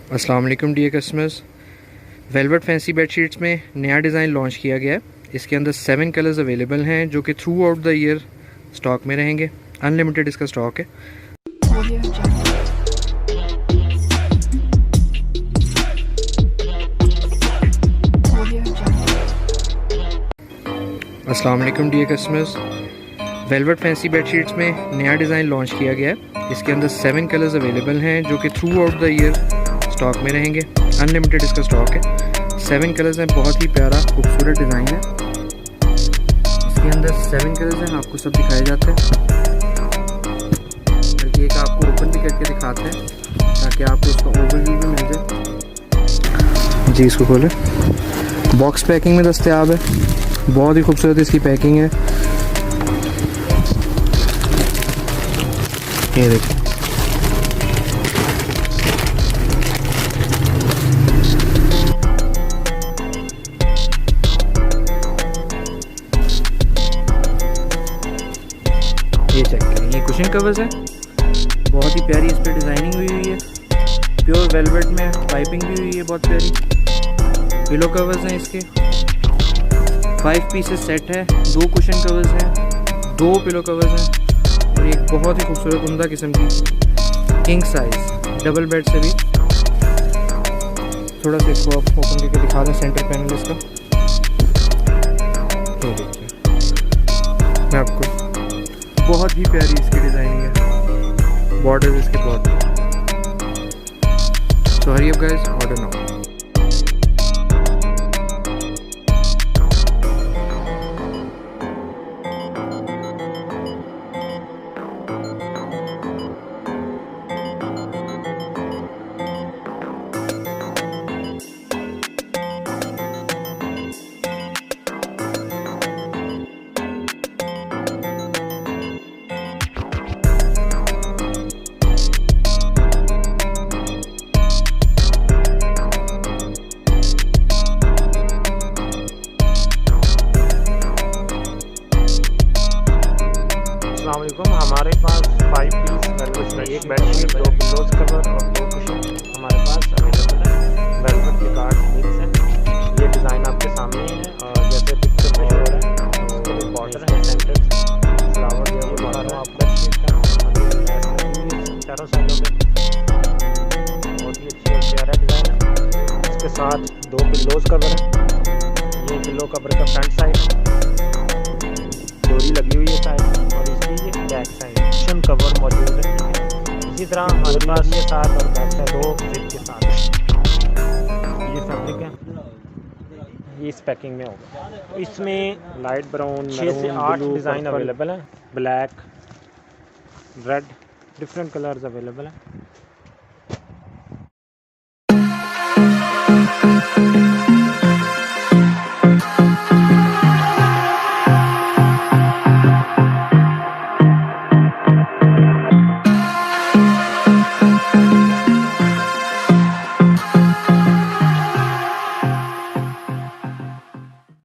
अस्सलाम वालेकुम dear customers. Velvet fancy bedsheets में नया डिज़ाइन लॉन्च किया गया है। इसके अंदर 7 कलर्स अवेलेबल हैं जो कि throughout the year stock में रहेंगे। अनलिमिटेड इसका स्टॉक है। अस्सलाम वालेकुम dear customers. Velvet fancy bedsheets में नया डिज़ाइन लॉन्च किया गया है। इसके अंदर 7 कलर्स अवेलेबल हैं जो कि throughout the year stock में रहेंगे। अनलिमिटेड इसका स्टॉक है। 7 कलर्स हैं, बहुत ही प्यारा खूबसूरत डिज़ाइन है। इसके अंदर 7 कलर्स हैं, आपको सब दिखाए जाते हैं। बल्कि एक आपको ओपन भी करके दिखाते हैं ताकि आपको उसका ओवरव्यू भी मिल जाए। जी, इसको खोलें। बॉक्स पैकिंग में दस्तयाब है। बहुत ही खूबसूरत इसकी पैकिंग है। ये देखिए, ये चेक करें, ये कुशन कवर्स है। बहुत ही प्यारी इस पर डिज़ाइनिंग हुई हुई है। प्योर वेलवेट में पाइपिंग भी हुई है, बहुत प्यारी। पिलो कवर्स हैं इसके। 5 पीसेस सेट है। 2 कुशन कवर्स हैं, 2 पिलो कवर्स हैं और एक बहुत ही खूबसूरत उम्दा किस्म की किंग साइज डबल बेड से भी। थोड़ा सा इसको आप ओपन करके दिखा दें सेंटर पैनल इसका। ये देखिए, मैं आपको बहुत ही प्यारी इसकी डिज़ाइनिंग है। बॉर्डर इसके बहुत। So hurry up guys, order now. अस्सलामुअलैकुम। हमारे पास 5 पीस वेलवेट में एक बेडशीट, 2 पिलोज कवर और 2 कुशन हमारे पास अवेलेबल है। वेलवेट के कार्ड मिक्स हैं। ये डिज़ाइन आपके सामने है और जैसे पिक्चर में शो हो रहा है उसके लिए बॉर्डर है, सेंटर फ्लावर जो है बॉर्डर है बेडशीट का। चारों साइडों में बहुत ही अच्छी और प्यारा डिज़ाइन है। इसके साथ 2 पिलोज कवर है। ये पिलो कवर का फ्रंट साइड डोरी लगी हुई है साइड और इसकी बैक साइड कुशन कवर मौजूद है। इसी तरह हमारे पास ये साथ और बैक साइड 2 जिप के साथ है। ये फैब्रिक है, ये इस पैकिंग में होगा। इसमें लाइट ब्राउन 6 से 8 डिज़ाइन अवेलेबल है। Black, red, different colours available हैं।